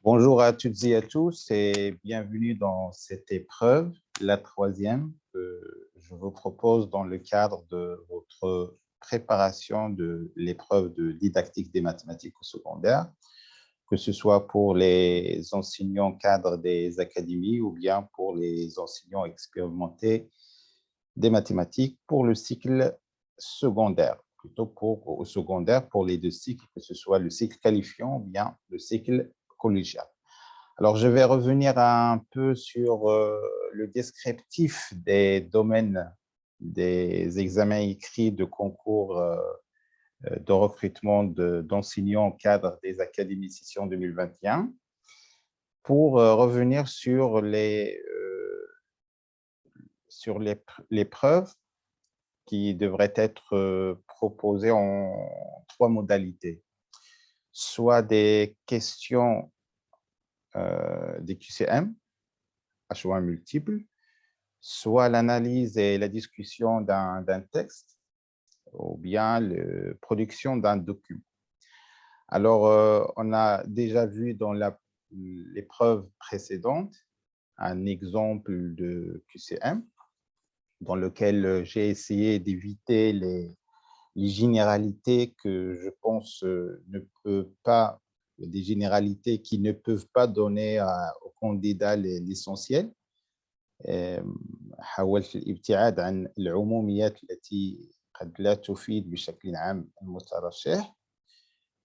Bonjour à toutes et à tous et bienvenue dans cette épreuve, la troisième que je vous propose dans le cadre de votre préparation de l'épreuve de didactique des mathématiques au secondaire, que ce soit pour les enseignants cadres des académies ou bien pour les enseignants expérimentés des mathématiques pour le cycle secondaire, plutôt au secondaire pour les deux cycles, que ce soit le cycle qualifiant ou bien le cycle collégial. Alors, je vais revenir un peu sur le descriptif des domaines des examens écrits de concours de recrutement d'enseignants cadres des académies session 2021 pour revenir sur l'épreuve qui devrait être proposée en trois modalités. Soit des questions des QCM, à choix multiples, soit l'analyse et la discussion d'un texte, ou bien la production d'un document. Alors, on a déjà vu dans l'épreuve précédente un exemple de QCM dans lequel j'ai essayé d'éviter les généralités que je pense ne peuvent pas, des généralités qui ne peuvent pas donner au candidat l'essentiel. حاولت الابتعاد عن العموميات التي قد لا تفيد بشكل عام المترشح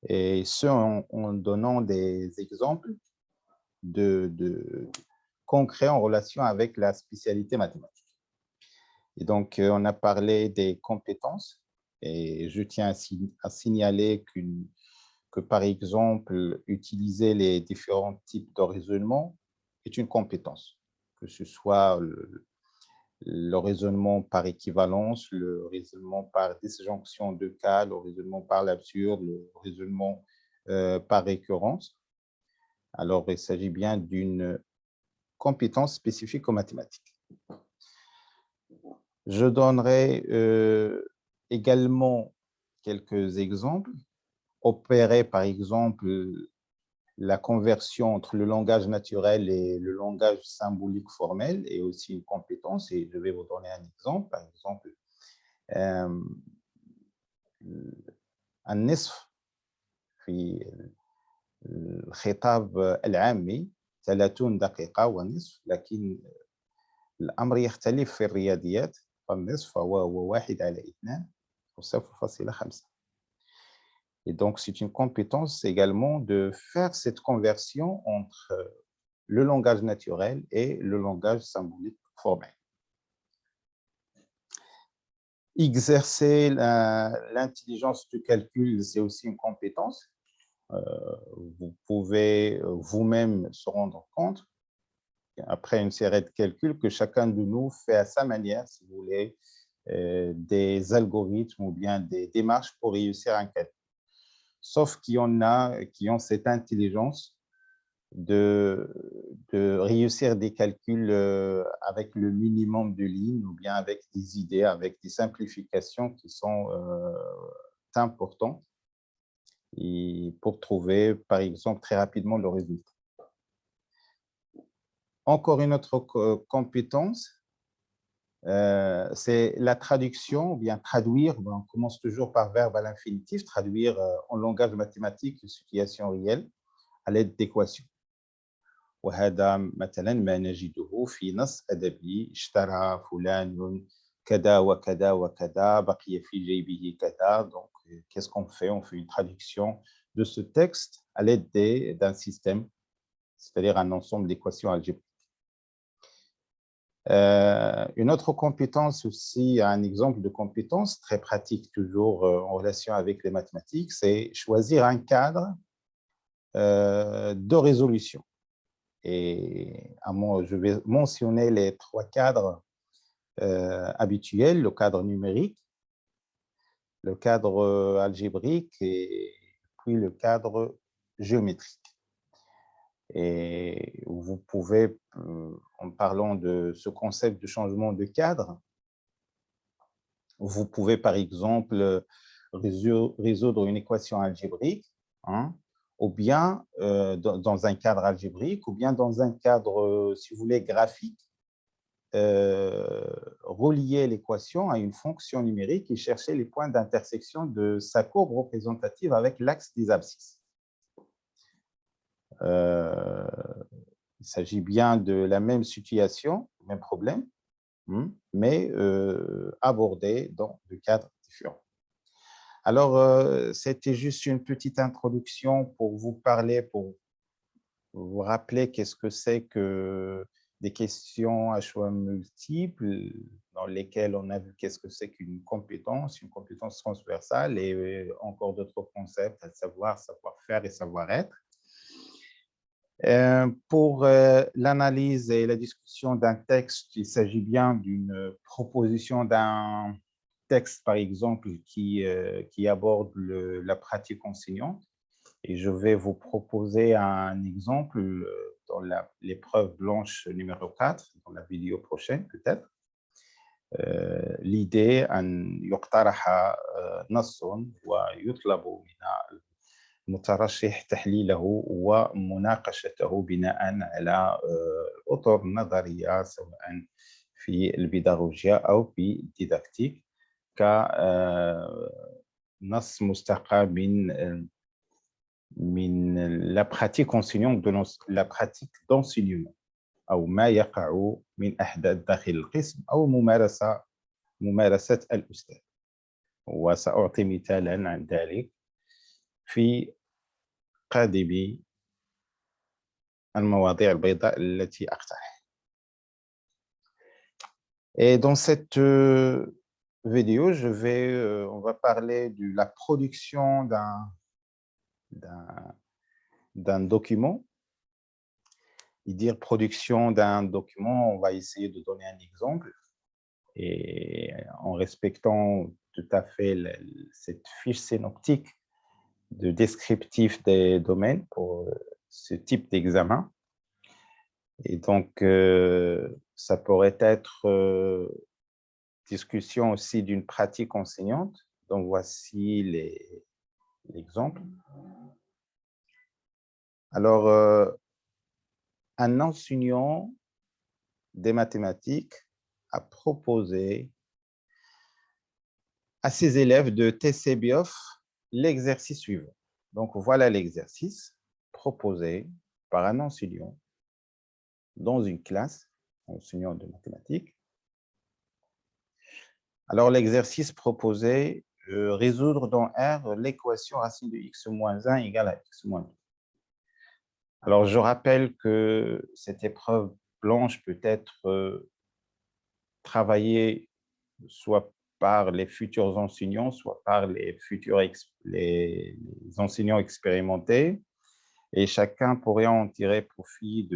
et ce en donnant des exemples de concrets en relation avec la spécialité mathématique. Et donc, on a parlé des compétences et je tiens à signaler que, par exemple, utiliser les différents types de raisonnement est une compétence, que ce soit le raisonnement par équivalence, le raisonnement par disjonction de cas, le raisonnement par l'absurde, le raisonnement par récurrence. Alors, il s'agit bien d'une compétence spécifique aux mathématiques. Je donnerai également quelques exemples. Opérer, par exemple, la conversion entre le langage naturel et le langage symbolique formel est aussi une compétence et je vais vous donner un exemple. Par exemple, النصف في الخطاب العامي 30 دقيقة ونصف، لكن الأمر يختلف في الرياضيات، فالنصف هو 1/2 أو 0,5. Et donc, c'est une compétence également de faire cette conversion entre le langage naturel et le langage symbolique formel. Exercer l'intelligence du calcul, c'est aussi une compétence. Vous pouvez vous-même se rendre compte, après une série de calculs, que chacun de nous fait à sa manière, si vous voulez, des algorithmes ou bien des démarches pour réussir un calcul. Sauf qu'il y en a qui ont cette intelligence de réussir des calculs avec le minimum de lignes ou bien avec des idées, avec des simplifications qui sont importantes et pour trouver, par exemple, très rapidement le résultat. Encore une autre compétence, c'est la traduction, ou bien traduire, on commence toujours par verbe à l'infinitif, traduire en langage mathématique une situation réelle à l'aide d'équations. وهذا مثلا ما نجده في نص أدبي اشترى فلان كذا وكذا وكذا بقي في جيبه كذا. Donc, qu'est-ce qu'on fait? On fait une traduction de ce texte à l'aide d'un système, c'est-à-dire un ensemble d'équations algébriques. Une autre compétence aussi, un exemple de compétence très pratique toujours en relation avec les mathématiques, c'est choisir un cadre de résolution. Et je vais mentionner les trois cadres habituels, le cadre numérique, le cadre algébrique et puis le cadre géométrique. Et vous pouvez, en parlant de ce concept de changement de cadre, vous pouvez par exemple résoudre une équation algébrique ou bien dans un cadre algébrique, ou bien dans un cadre, si vous voulez, graphique, relier l'équation à une fonction numérique et chercher les points d'intersection de sa courbe représentative avec l'axe des abscisses. Il s'agit bien de la même situation, même problème, mais abordé dans deux cadres différents. Alors, c'était juste une petite introduction pour vous parler, pour vous rappeler qu'est-ce que c'est que des questions à choix multiples, dans lesquelles on a vu qu'est-ce que c'est qu'une compétence transversale et encore d'autres concepts, à savoir, savoir-faire et savoir-être. Pour l'analyse et la discussion d'un texte, il s'agit bien d'une proposition d'un texte, par exemple, qui aborde la pratique enseignante. Et je vais vous proposer un exemple dans l'épreuve blanche numéro 4, dans la vidéo prochaine peut-être. L'idée أن يقترح نص ويطلب من المترشح تحليله ومناقشته بناء على أطر نظرية سواء في البيداغوجيا أو في الديداكتيك كنص مستقى من la pratique enseignante de la pratique d'enseignement أو ما يقع من أحداث داخل القسم أو ممارسة الأستاذ. وسأعطي مثالا عن ذلك في قادم المواضيع البيضاء التي أقترح. Et dans cette vidéo, on va parler de la production d'un document. Et dire production d'un document, on va essayer de donner un exemple et en respectant tout à fait cette fiche synoptique de descriptif des domaines pour ce type d'examen. Et donc, ça pourrait être discussion aussi d'une pratique enseignante. Donc, voici l'exemple. Alors, un enseignant des mathématiques a proposé à ses élèves de TC BIOF l'exercice suivant. Donc, voilà l'exercice proposé par un enseignant dans une classe, enseignant de mathématiques. Alors, l'exercice proposé, résoudre dans R l'équation racine de x-1 égale à x-2. Alors, je rappelle que cette épreuve blanche peut être travaillée soit par les futurs enseignants, soit par les enseignants expérimentés, et chacun pourrait en tirer profit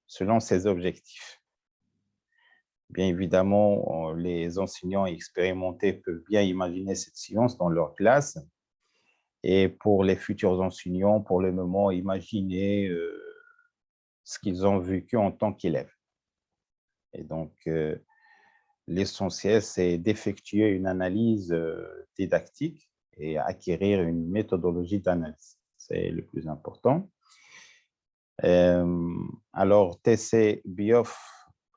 selon ses objectifs. Bien évidemment, les enseignants expérimentés peuvent bien imaginer cette science dans leur classe, et pour les futurs enseignants, pour le moment, imaginer ce qu'ils ont vécu en tant qu'élèves. Et donc, l'essentiel, c'est d'effectuer une analyse didactique et acquérir une méthodologie d'analyse. C'est le plus important. Alors, TC BIOF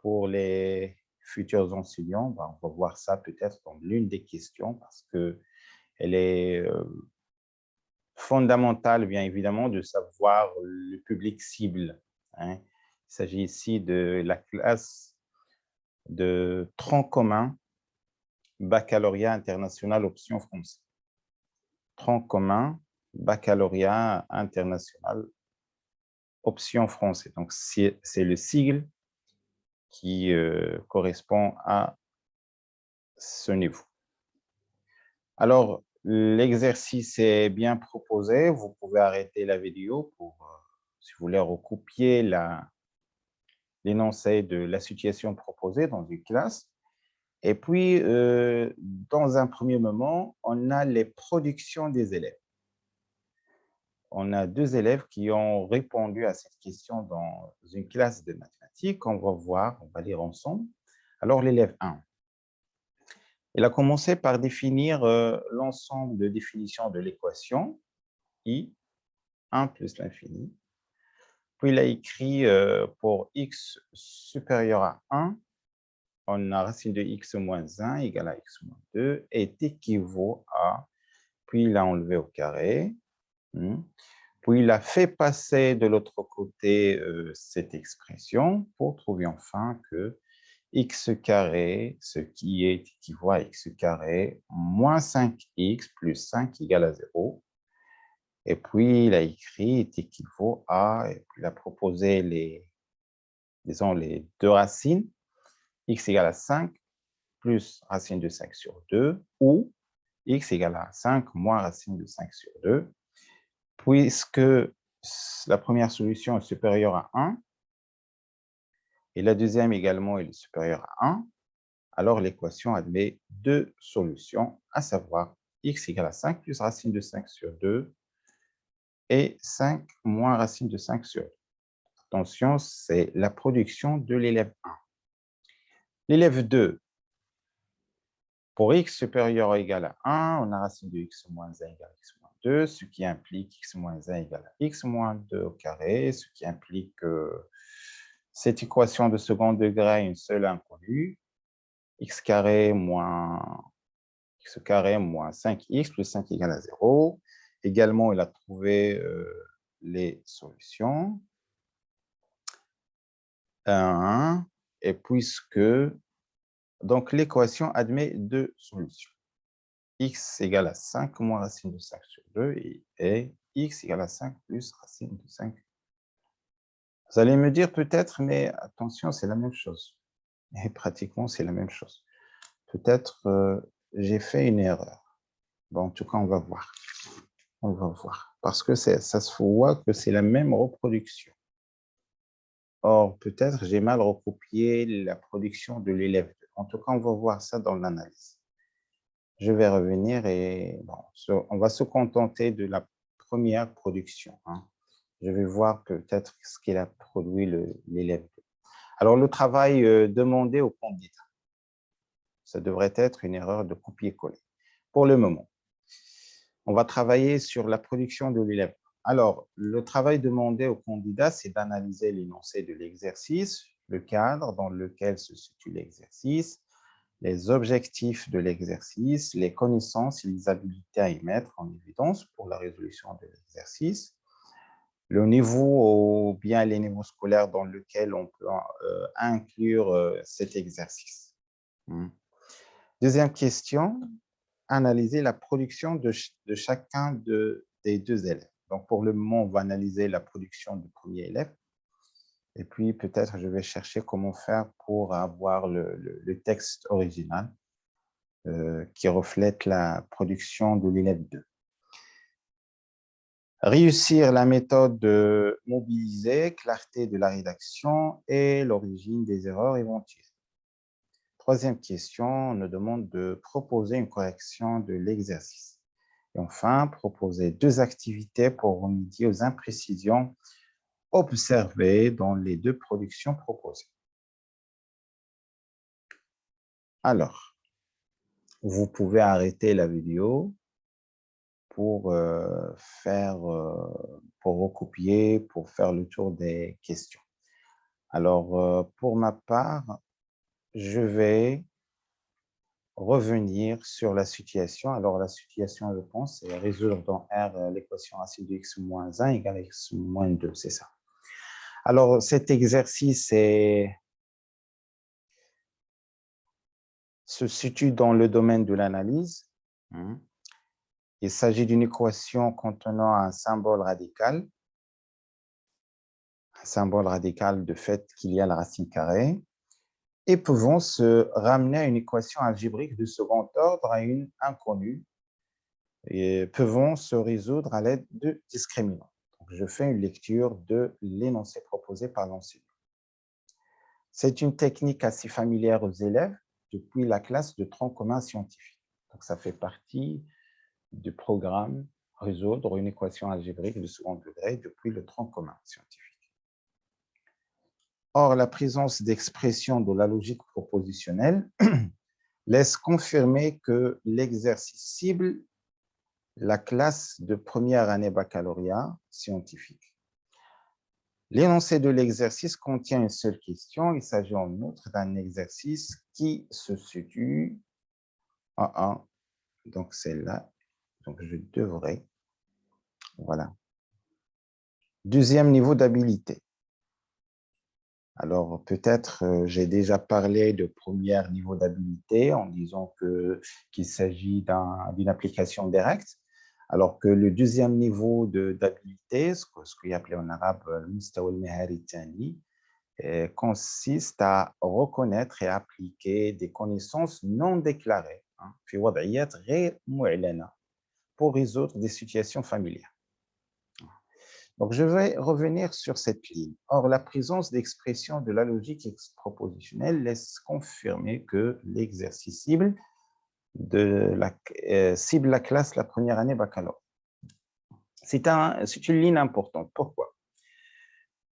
pour les futurs enseignants, on va voir ça peut-être dans l'une des questions parce qu'elle est fondamentale, bien évidemment, de savoir le public cible. Il s'agit ici de la classe de tronc commun baccalauréat international option français. Tronc commun baccalauréat international option français. Donc, c'est le sigle qui correspond à ce niveau. Alors, l'exercice est bien proposé. Vous pouvez arrêter la vidéo pour, si vous voulez, recopier l'énoncé de la situation proposée dans une classe. Et puis, dans un premier moment, on a les productions des élèves. On a 2 élèves qui ont répondu à cette question dans une classe de mathématiques. On va voir, on va lire ensemble. Alors, l'élève 1, il a commencé par définir l'ensemble de définitions de l'équation I 1 plus l'infini. Puis il a écrit pour x supérieur à 1, on a racine de x moins 1 égale à x moins 2 est équivaut à, puis il a enlevé au carré, puis il a fait passer de l'autre côté cette expression pour trouver enfin que x carré, ce qui est équivaut à x carré moins 5x plus 5 égale à 0. Et puis, il a écrit est équivaut à, et puis il a proposé disons, les deux racines, x égale à 5 plus racine de 5 sur 2, ou x égale à 5 moins racine de 5 sur 2, puisque la première solution est supérieure à 1, et la deuxième également est supérieure à 1, alors l'équation admet deux solutions, à savoir x égale à 5 plus racine de 5 sur 2 et 5 moins racine de 5 sur 2. Attention, c'est la production de l'élève 1. L'élève 2, pour x supérieur ou égal à 1, on a racine de x moins 1 égale à x moins 2, ce qui implique x moins 1 égale à x moins 2 au carré, ce qui implique que cette équation de second degré a une seule inconnue, x carré moins 5x plus 5 égale à 0. Également, il a trouvé les solutions. 1, et puisque, donc l'équation admet deux solutions. X égale à 5 moins racine de 5 sur 2 et x égale à 5 plus racine de 5. Vous allez me dire peut-être, mais attention, c'est la même chose. Et pratiquement, c'est la même chose. Peut-être j'ai fait une erreur. Bon, en tout cas, on va voir. On va voir. Parce que ça se voit que c'est la même reproduction. Or, peut-être j'ai mal recopié la production de l'élève. En tout cas, on va voir ça dans l'analyse. Je vais revenir et bon, on va se contenter de la première production. Je vais voir peut-être ce qu'il a produit l'élève. Alors, le travail demandé au candidat, ça devrait être une erreur de copier-coller. Pour le moment, on va travailler sur la production de l'élève. Alors, le travail demandé au candidat, c'est d'analyser l'énoncé de l'exercice, le cadre dans lequel se situe l'exercice, les objectifs de l'exercice, les connaissances et les habiletés à y mettre en évidence pour la résolution de l'exercice, le niveau ou bien les niveaux scolaires dans lesquels on peut inclure cet exercice. Deuxième question, analyser la production de chacun des deux élèves. Donc, pour le moment, on va analyser la production du premier élève. Et puis, peut-être, je vais chercher comment faire pour avoir le texte original qui reflète la production de l'élève 2. Réussir la méthode de mobiliser, clarté de la rédaction et l'origine des erreurs éventuelles. Troisième question, on nous demande de proposer une correction de l'exercice. Et enfin, proposer deux activités pour remédier aux imprécisions observées dans les deux productions proposées. Alors, vous pouvez arrêter la vidéo pour recopier, pour faire le tour des questions. Alors, pour ma part, je vais revenir sur la situation. Alors, la situation, je pense, c'est résoudre dans R l'équation racine de x moins 1 égale à x moins 2, c'est ça. Alors, cet exercice se situe dans le domaine de l'analyse. Il s'agit d'une équation contenant un symbole radical de fait qu'il y a la racine carrée, et pouvant se ramener à une équation algébrique de second ordre à une inconnue, et pouvant se résoudre à l'aide de discriminants. Donc, je fais une lecture de l'énoncé proposé par l'enseignant. C'est une technique assez familière aux élèves depuis la classe de tronc commun scientifique. Donc, ça fait partie du programme résoudre une équation algébrique de second degré depuis le tronc commun scientifique. Or, la présence d'expressions de la logique propositionnelle laisse confirmer que l'exercice cible la classe de première année baccalauréat scientifique. L'énoncé de l'exercice contient une seule question. Il s'agit en outre d'un exercice qui se situe en 1. Donc, c'est là. Donc, je devrais. Voilà. Deuxième niveau d'habilité. Alors, peut-être j'ai déjà parlé de premier niveau d'habilité en disant qu'il s'agit d'une application directe, alors que le deuxième niveau d'habilité, ce qu'on appelle en arabe le mustawa al-mihari thani, consiste à reconnaître et appliquer des connaissances non déclarées في وضعيات غير معلنة pour résoudre des situations familières. Donc, je vais revenir sur cette ligne. Or, la présence d'expressions de la logique propositionnelle laisse confirmer que l'exercice cible cible la classe la première année baccalauréat. C'est une ligne importante. Pourquoi?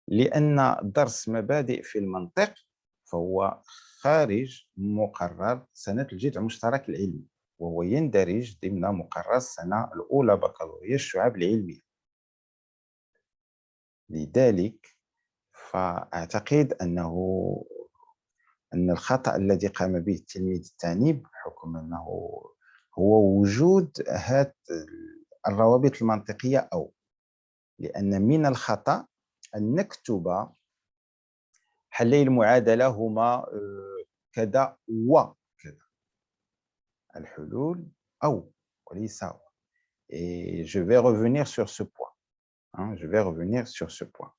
لأن درس مبادئ في المنطق فهو خارج مقرر سنة الجذع المشترك العلمي وهو يندرج ضمن مقرر السنة الأولى بكالوريا الشعاب العلمية. لذلك فأعتقد أن الخطأ الذي قام به التلميذ الثاني بحكم أنه هو وجود هذه الروابط المنطقية أو لأن من الخطأ أن نكتب حلي المعادلة هما كذا وكذا الحلول أو وليس و. Et je vais revenir sur ce point. Je vais revenir sur ce point.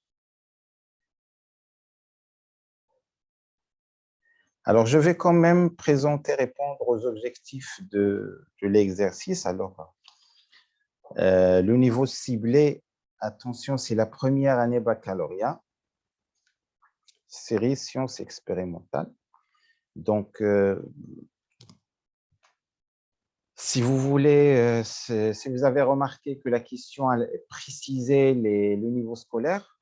Alors, je vais quand même présenter, répondre aux objectifs de l'exercice. Alors, le niveau ciblé, attention, c'est la première année baccalauréat, série sciences expérimentales. Donc, si vous voulez, si vous avez remarqué que la question précisait le niveau scolaire,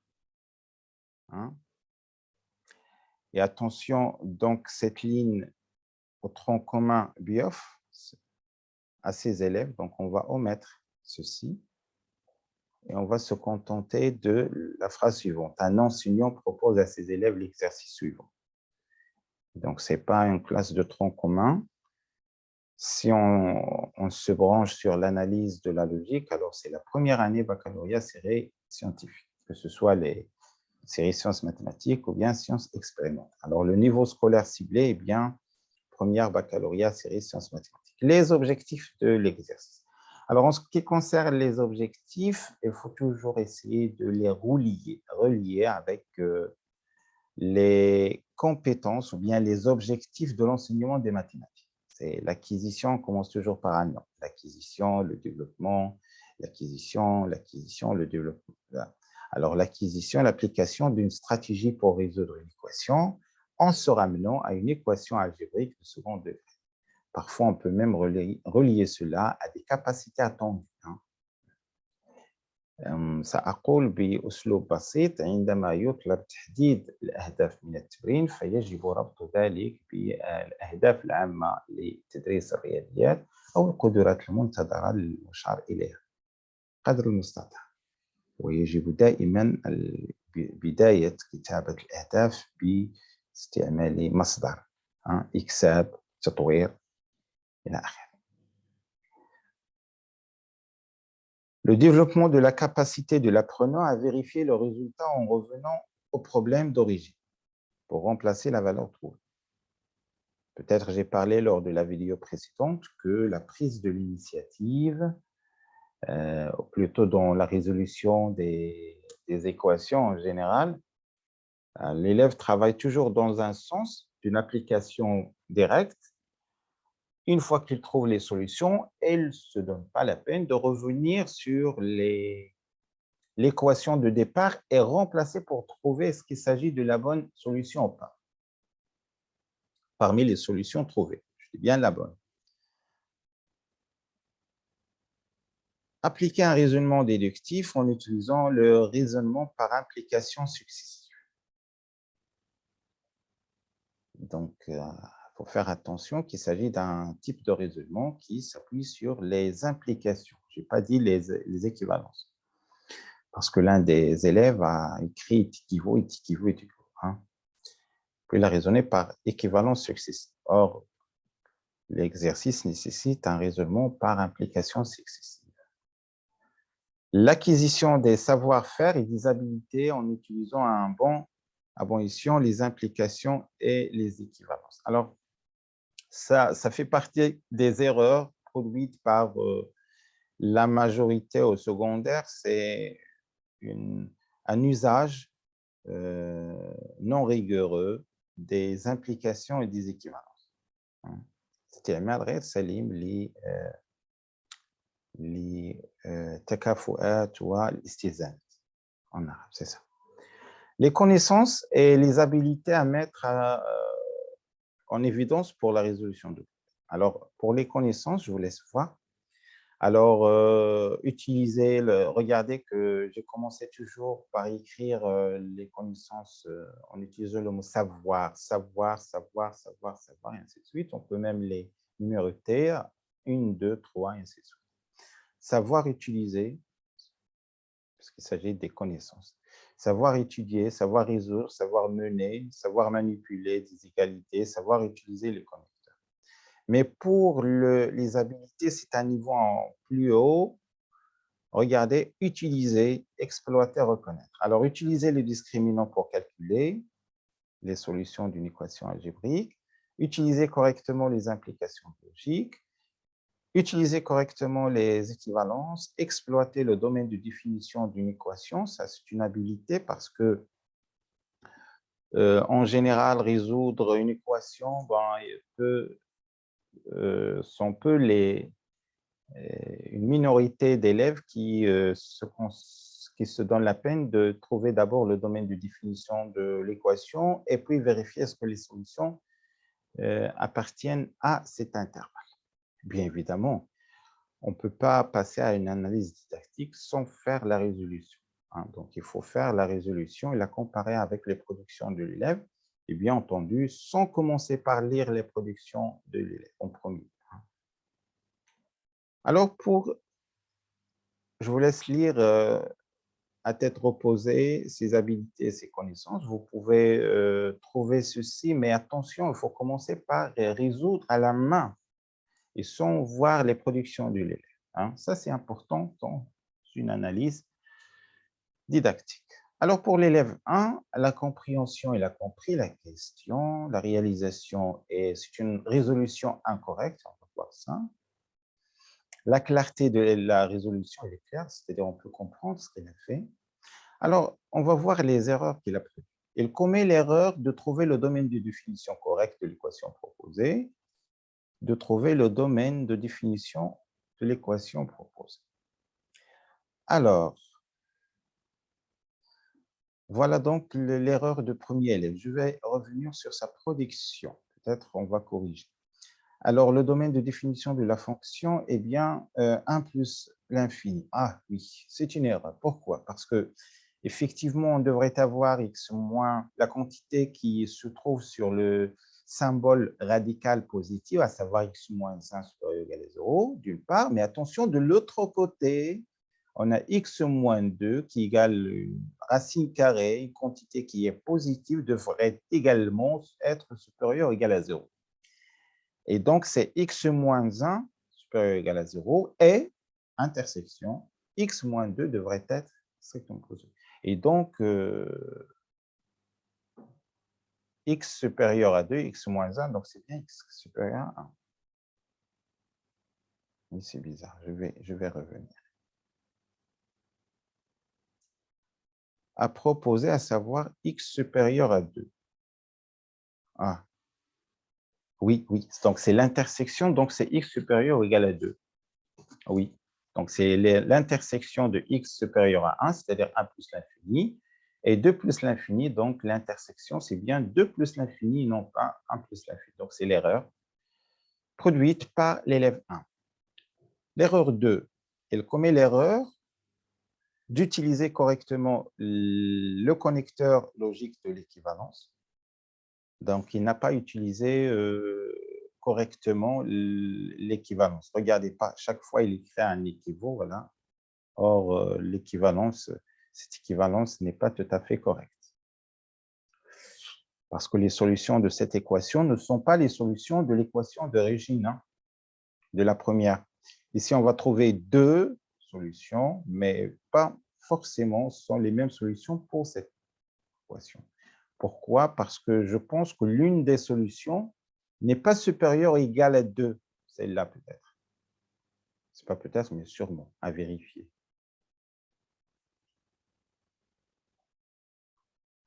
et attention, donc cette ligne au tronc commun BIOF à ses élèves, donc on va omettre ceci et on va se contenter de la phrase suivante. Un enseignant propose à ses élèves l'exercice suivant. Donc, ce n'est pas une classe de tronc commun. Si on se branche sur l'analyse de la logique, alors c'est la première année baccalauréat série scientifique, que ce soit les séries sciences mathématiques ou bien sciences expérimentales. Alors, le niveau scolaire ciblé est bien première baccalauréat série sciences mathématiques. Les objectifs de l'exercice. Alors, en ce qui concerne les objectifs, il faut toujours essayer de les relier avec les compétences ou bien les objectifs de l'enseignement des mathématiques. C'est l'acquisition, on commence toujours par un nom. L'acquisition, le développement, l'acquisition, le développement. Alors, l'acquisition, l'application d'une stratégie pour résoudre une équation en se ramenant à une équation algébrique de second degré. Parfois, on peut même relier cela à des capacités attendues. سأقول بأسلوب بسيط عندما يطلب تحديد الأهداف من التمرين فيجب ربط ذلك بالأهداف العامة لتدريس الرياضيات أو القدرات المنتظرة للمشار إليها قدر المستطاع. ويجب دائما بداية كتابة الأهداف باستعمال مصدر إكساب تطوير إلى آخره. Le développement de la capacité de l'apprenant à vérifier le résultat en revenant au problème d'origine pour remplacer la valeur trouvée. Peut-être j'ai parlé lors de la vidéo précédente que la prise de l'initiative, plutôt dans la résolution des équations en général, l'élève travaille toujours dans un sens d'une application directe. Une fois qu'il trouve les solutions, il ne se donne pas la peine de revenir sur l'équation de départ et remplacer pour trouver est-ce qu'il s'agit de la bonne solution ou pas. Parmi les solutions trouvées, je dis bien la bonne. Appliquer un raisonnement déductif en utilisant le raisonnement par implication successive. Donc, faut faire attention qu'il s'agit d'un type de raisonnement qui s'appuie sur les implications. Je n'ai pas dit les équivalences. Parce que l'un des élèves a écrit équivaut, équivaut, équivaut. Hein. Puis il a raisonné par équivalence successive. Or, l'exercice nécessite un raisonnement par implication successive. L'acquisition des savoir-faire et des habilités en utilisant à bon escient les implications et les équivalences. Alors, ça fait partie des erreurs produites par la majorité au secondaire. C'est un usage non rigoureux des implications et des équivalences. استعمال سليم للتكافؤات والاستئذان en arabe, c'est ça. Les connaissances et les habilités à mettre en évidence pour la résolution de. Alors, pour les connaissances, je vous laisse voir. Alors, regardez que j'ai commencé toujours par écrire les connaissances en utilisant le mot savoir, savoir, savoir, savoir, savoir, et ainsi de suite. On peut même les numéroter, 1, 2, 3, et ainsi de suite. Savoir utiliser, parce qu'il s'agit des connaissances. Savoir étudier, savoir résoudre, savoir mener, savoir manipuler des égalités, savoir utiliser les connaissances. Mais pour les habilités, c'est un niveau plus haut. Regardez, utiliser, exploiter, reconnaître. Alors, utiliser le discriminant pour calculer les solutions d'une équation algébrique, utiliser correctement les implications logiques, utiliser correctement les équivalences, exploiter le domaine de définition d'une équation. Ça, c'est une habilité parce que, en général, résoudre une équation, sont peu une minorité d'élèves qui se donnent la peine de trouver d'abord le domaine de définition de l'équation et puis vérifier est-ce que les solutions appartiennent à cet intervalle. Bien évidemment, on ne peut pas passer à une analyse didactique sans faire la résolution. Hein. Donc, il faut faire la résolution et la comparer avec les productions de l'élève et bien entendu, sans commencer par lire les productions de l'élève en premier. Alors, je vous laisse lire à tête reposée ses habilités et ses connaissances. Vous pouvez trouver ceci, mais attention, il faut commencer par résoudre à la main et sans voir les productions de l'élève. Hein. Ça, c'est important dans une analyse didactique. Alors, pour l'élève 1, la compréhension, il a compris la question, la réalisation, c'est une résolution incorrecte, on va voir ça. La clarté de la résolution, elle est claire, c'est-à-dire on peut comprendre ce qu'elle a fait. Alors, on va voir les erreurs qu'il a prises. Il commet l'erreur de trouver le domaine de définition correcte de l'équation proposée, de trouver le domaine de définition de l'équation proposée. Alors, voilà donc l'erreur de premier élève. Je vais revenir sur sa production. Peut-être on va corriger. Alors, le domaine de définition de la fonction est bien 1 plus l'infini. Ah oui, c'est une erreur. Pourquoi? Parce que effectivement, on devrait avoir x moins la quantité qui se trouve sur le symbole radical positif, à savoir x moins 1 supérieur ou égal à 0, d'une part. Mais attention, de l'autre côté, on a x moins 2 qui égale une racine carrée, une quantité qui est positive devrait également être supérieure ou égale à 0. Et donc, c'est x moins 1 supérieur ou égal à 0 et intersection x moins 2 devrait être strictement positif. Et donc, x supérieur à 2, x moins 1, donc c'est bien x supérieur à 1. Oui, c'est bizarre, je vais revenir. À proposer, à savoir x supérieur à 2. Ah. Oui, oui, donc c'est l'intersection, donc c'est x supérieur ou égal à 2. Oui, donc c'est l'intersection de x supérieur à 1, c'est-à-dire 1 plus l'infini, et 2 plus l'infini, donc l'intersection, c'est bien 2 plus l'infini, non pas 1 plus l'infini. Donc c'est l'erreur produite par l'élève 1. L'erreur 2, elle commet l'erreur d'utiliser correctement le connecteur logique de l'équivalence. Donc, il n'a pas utilisé correctement l'équivalence. Regardez pas, chaque fois, il écrit un équivaut, voilà. Or, l'équivalence, cette équivalence n'est pas tout à fait correcte. Parce que les solutions de cette équation ne sont pas les solutions de l'équation d'origine, hein, de la première. Ici, on va trouver deux solutions, mais pas forcément ce sont les mêmes solutions pour cette équation. Pourquoi? Parce que je pense que l'une des solutions n'est pas supérieure ou égale à 2. Celle-là, peut-être. Ce n'est pas peut-être, mais sûrement, à vérifier.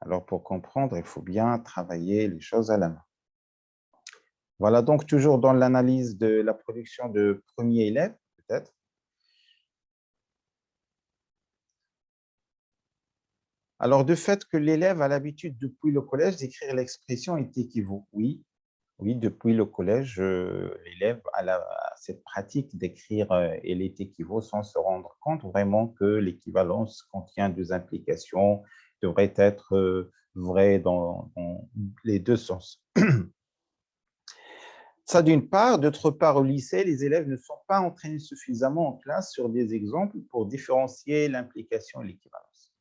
Alors, pour comprendre, il faut bien travailler les choses à la main. Voilà, donc toujours dans l'analyse de la production de premier élève, peut-être. Alors, de fait que l'élève a l'habitude, depuis le collège, d'écrire l'expression est équivaut. Oui, oui, depuis le collège, l'élève a cette pratique d'écrire elle est équivaut sans se rendre compte vraiment que l'équivalence contient deux implications, devrait être vraie dans les deux sens. Ça d'une part. D'autre part, au lycée, les élèves ne sont pas entraînés suffisamment en classe sur des exemples pour différencier l'implication et l'équivalence.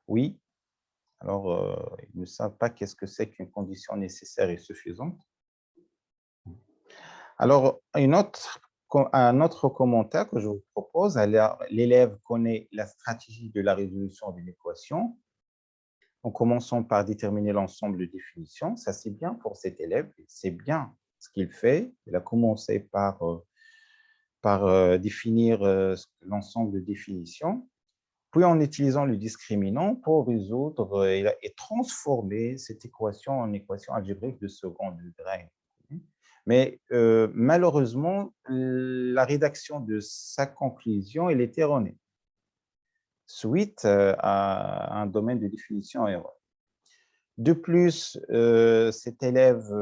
Oui, alors ils ne savent pas qu'est-ce que c'est qu'une condition nécessaire et suffisante. Alors, un autre commentaire que je vous propose, l'élève connaît la stratégie de la résolution d'une équation en commençant par déterminer l'ensemble de définitions. Ça, c'est bien pour cet élève, c'est bien ce qu'il fait. Il a commencé par définir l'ensemble de définitions, puis en utilisant le discriminant pour résoudre et transformer cette équation en équation algébrique de second degré. Mais malheureusement, la rédaction de sa conclusion, elle est erronée, suite à un domaine de définition erronée. De plus, cet élève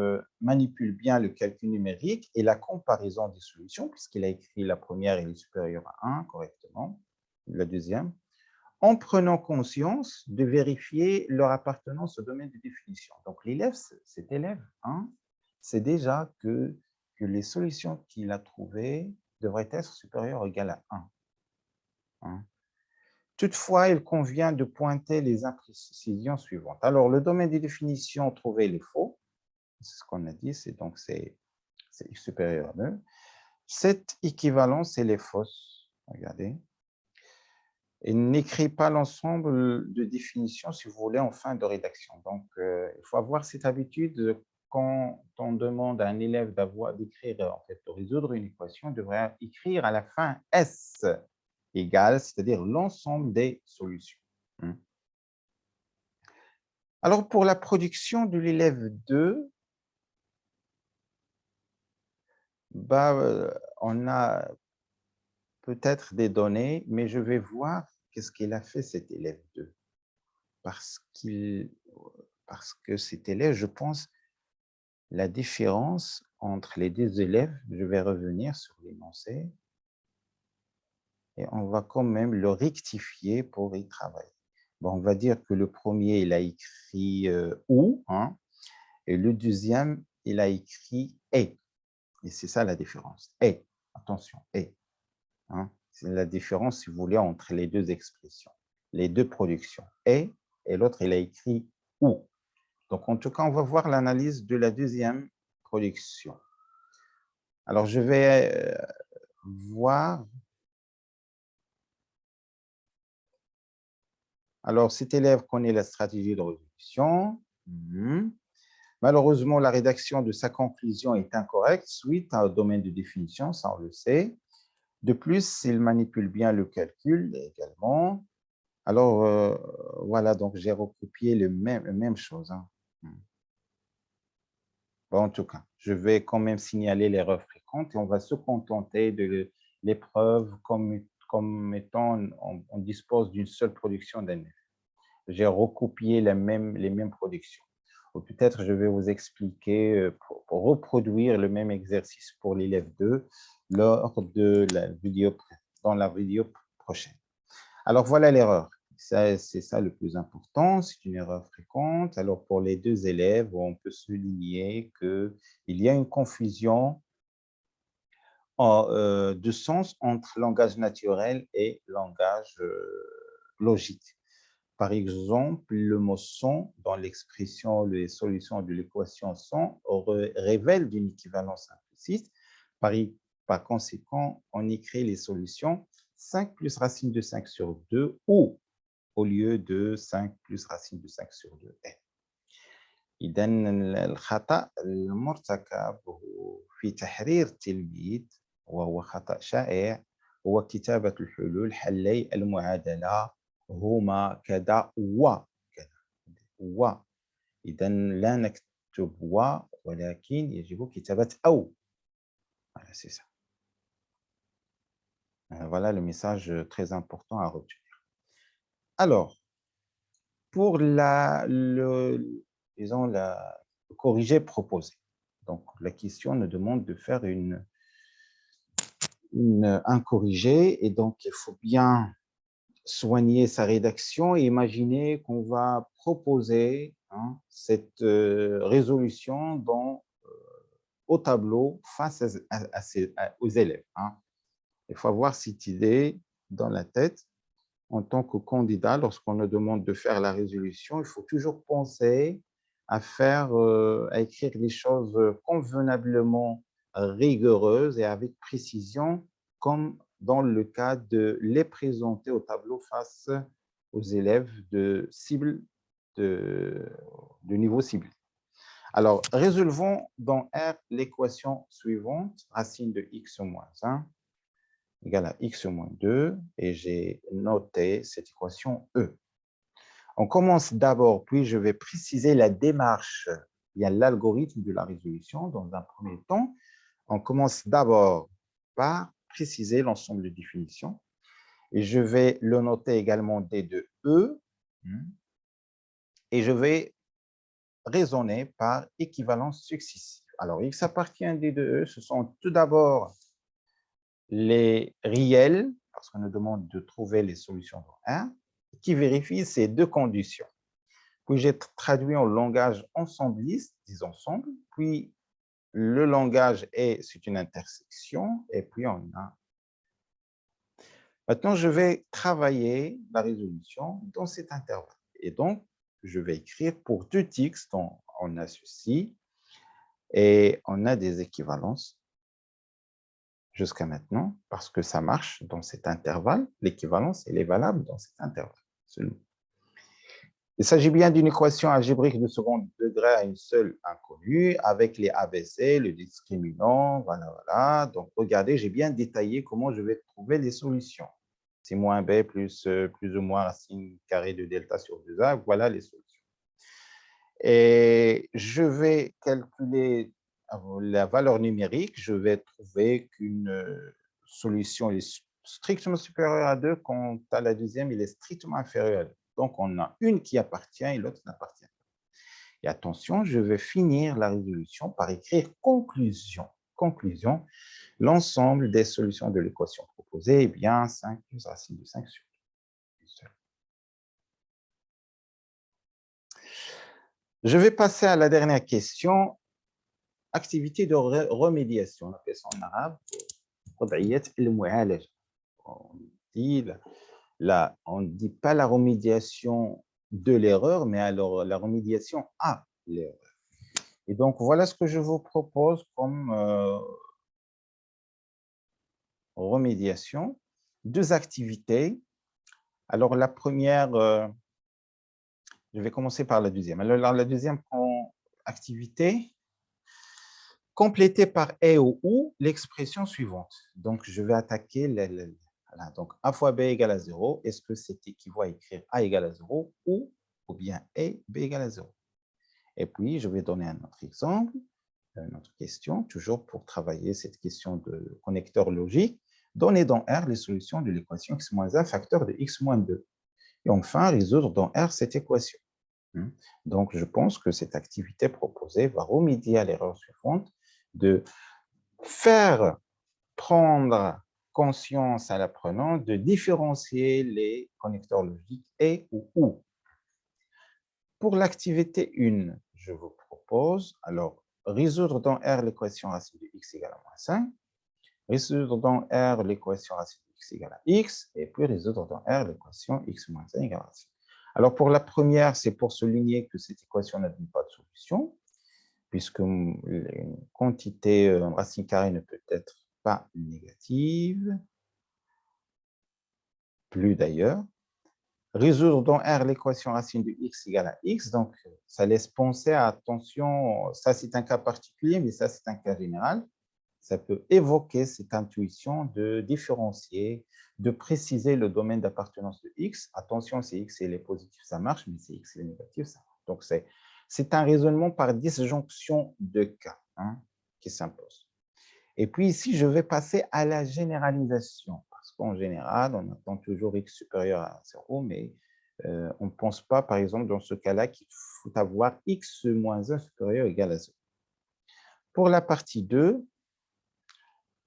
manipule bien le calcul numérique et la comparaison des solutions, puisqu'il a écrit la première, elle est supérieure à 1 correctement, la deuxième, en prenant conscience de vérifier leur appartenance au domaine de définition. Donc, l'élève, cet élève, hein, c'est déjà que les solutions qu'il a trouvées devraient être supérieures ou égales à 1. Hein. Toutefois, il convient de pointer les imprécisions suivantes. Alors, le domaine de définition trouvé, il est faux. C'est ce qu'on a dit, c'est supérieur à 2. Cette équivalence, elle est fausse. Regardez. Et n'écrit pas l'ensemble de définitions, si vous voulez, en fin de rédaction. Donc, il faut avoir cette habitude, quand on demande à un élève d'écrire, en fait, de résoudre une équation, il devrait écrire à la fin S égale, c'est-à-dire l'ensemble des solutions. Alors, pour la production de l'élève 2, on a peut-être des données, mais je vais voir qu'est-ce qu'il a fait cet élève 2. Parce que cet élève, je pense, la différence entre les deux élèves, je vais revenir sur l'énoncé, et on va quand même le rectifier pour y travailler. Bon, on va dire que le premier, il a écrit ou, hein, et le deuxième, il a écrit et. Et c'est ça la différence. Et, attention, et. Hein, c'est la différence, si vous voulez, entre les deux expressions, les deux productions. Et l'autre, il a écrit ou. Donc, en tout cas, on va voir l'analyse de la deuxième production. Alors, je vais voir. Alors, cet élève connaît la stratégie de résolution. Malheureusement, la rédaction de sa conclusion est incorrecte suite au domaine de définition, ça on le sait. De plus, il manipule bien le calcul également. Alors, voilà, donc j'ai recopié la même chose. Hein. Bon, en tout cas, je vais quand même signaler l'erreur fréquente et on va se contenter de l'épreuve comme étant, on dispose d'une seule production d'un élève. J'ai recopié les mêmes productions. Ou peut-être je vais vous expliquer pour reproduire le même exercice pour l'élève 2 lors de la vidéo, dans la vidéo prochaine. Alors voilà l'erreur. c'est ça le plus important, c'est une erreur fréquente. Alors, pour les deux élèves, on peut souligner qu'il y a une confusion de sens entre langage naturel et langage logique. Par exemple, le mot son dans l'expression les solutions de l'équation son révèle d'une équivalence implicite. Par conséquent, on écrit les solutions 5 plus racine de 5 sur 2 ou au lieu de 5 plus racine de 5 sur 2. إذا الخطأ المرتكب في تحرير التلميذ وهو خطأ شائع هو كتابة الحلول حلي المعادلة هما كذا و إذا لا نكتب و ولكن يجب كتابة أو. Voilà, c'est ça. Voilà le message très important à retenir. Alors, pour disons, le corrigé proposé. Donc, la question nous demande de faire un corrigé et donc il faut bien soigner sa rédaction et imaginer qu'on va proposer cette résolution au tableau face aux élèves. Il faut avoir cette idée dans la tête. En tant que candidat, lorsqu'on nous demande de faire la résolution, il faut toujours penser à écrire les choses convenablement rigoureuses et avec précision, comme dans le cas de les présenter au tableau face aux élèves de niveau cible. Alors, résolvons dans R l'équation suivante, racine de x moins 1 égale à x moins 2, et j'ai noté cette équation E. On commence d'abord, puis je vais préciser la démarche. Il y a l'algorithme de la résolution dans un premier temps. On commence d'abord par préciser l'ensemble de définitions, et je vais le noter également D de E, et je vais raisonner par équivalence successive. Alors, X appartient à D de E, ce sont tout d'abord les réels, parce qu'on nous demande de trouver les solutions dans 1, qui vérifient ces deux conditions. Puis j'ai traduit en langage ensembliste, des ensembles, puis le langage c'est une intersection, et puis on a. Maintenant, je vais travailler la résolution dans cet intervalle. Et donc, je vais écrire pour tout x, dont on a ceci, et on a des équivalences jusqu'à maintenant, parce que ça marche dans cet intervalle. L'équivalence, elle est valable dans cet intervalle seulement. Il s'agit bien d'une équation algébrique de second degré à une seule inconnue, avec les ABC, le discriminant, voilà. Donc, regardez, j'ai bien détaillé comment je vais trouver les solutions. C'est moins B plus ou moins racine carrée de delta sur 2A, voilà les solutions. Et je vais calculer la valeur numérique, je vais trouver qu'une solution est strictement supérieure à 2, quand à la deuxième, il est strictement inférieur à 2. Donc, on a une qui appartient et l'autre n'appartient pas. Et attention, je vais finir la résolution par écrire conclusion. Conclusion, l'ensemble des solutions de l'équation proposée est bien 5 plus racine de 5 sur 2. Je vais passer à la dernière question. Activité de remédiation, on appelle ça en arabe, on dit on ne dit pas la remédiation de l'erreur, mais alors la remédiation à l'erreur. Et donc, voilà ce que je vous propose comme remédiation. Deux activités. Alors, la première, je vais commencer par la deuxième. Alors, la deuxième activité, compléter par et ou l'expression suivante. Donc, je vais attaquer voilà. Donc, a fois b égale à 0. Est-ce que c'est équivaut à écrire a égale à 0 ou bien b égale à 0? Et puis, je vais donner un autre exemple, une autre question, toujours pour travailler cette question de connecteur logique. Donner dans R les solutions de l'équation x moins 1 facteur de x moins 2. Et enfin, résoudre dans R cette équation. Donc, je pense que cette activité proposée va remédier à l'erreur suivante de faire prendre conscience à l'apprenant de différencier les connecteurs logiques et ou ou. Pour l'activité 1, je vous propose, alors, résoudre dans R l'équation racine de x égale à moins 5, résoudre dans R l'équation racine de x égale à x, et puis résoudre dans R l'équation x moins 1 égale à 5. Alors, pour la première, c'est pour souligner que cette équation n'admet pas de solution, puisque une quantité racine carrée ne peut être pas négative, plus d'ailleurs. Résoudre dans R l'équation racine de x égale à x, donc ça laisse penser à, attention, ça c'est un cas particulier, mais ça c'est un cas général. Ça peut évoquer cette intuition de différencier, de préciser le domaine d'appartenance de x. Attention, si x est positif, ça marche, mais si x est négatif, ça marche. Donc c'est un raisonnement par disjonction de cas qui s'impose. Et puis ici, je vais passer à la généralisation, parce qu'en général, on attend toujours x supérieur à 0, mais on ne pense pas, par exemple, dans ce cas-là, qu'il faut avoir x moins 1 supérieur ou égal à 0. Pour la partie 2,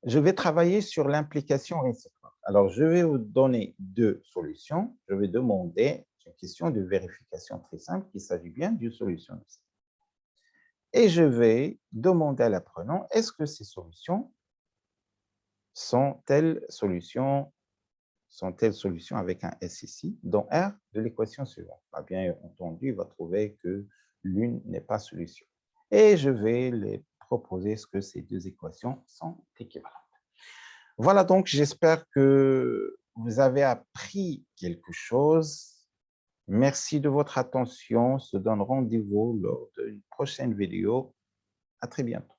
je vais travailler sur l'implication réciproque. Alors, je vais vous donner deux solutions. Je vais demander une question de vérification très simple qu'il s'agit bien d'une solution. Et je vais demander à l'apprenant, est-ce que ces solutions sont telles solutions avec un S ici, dans R de l'équation suivante. Bien entendu, il va trouver que l'une n'est pas solution. Et je vais les proposer, est-ce que ces deux équations sont équivalentes. Voilà, donc j'espère que vous avez appris quelque chose. Merci de votre attention. On se donne rendez-vous lors d'une prochaine vidéo. À très bientôt.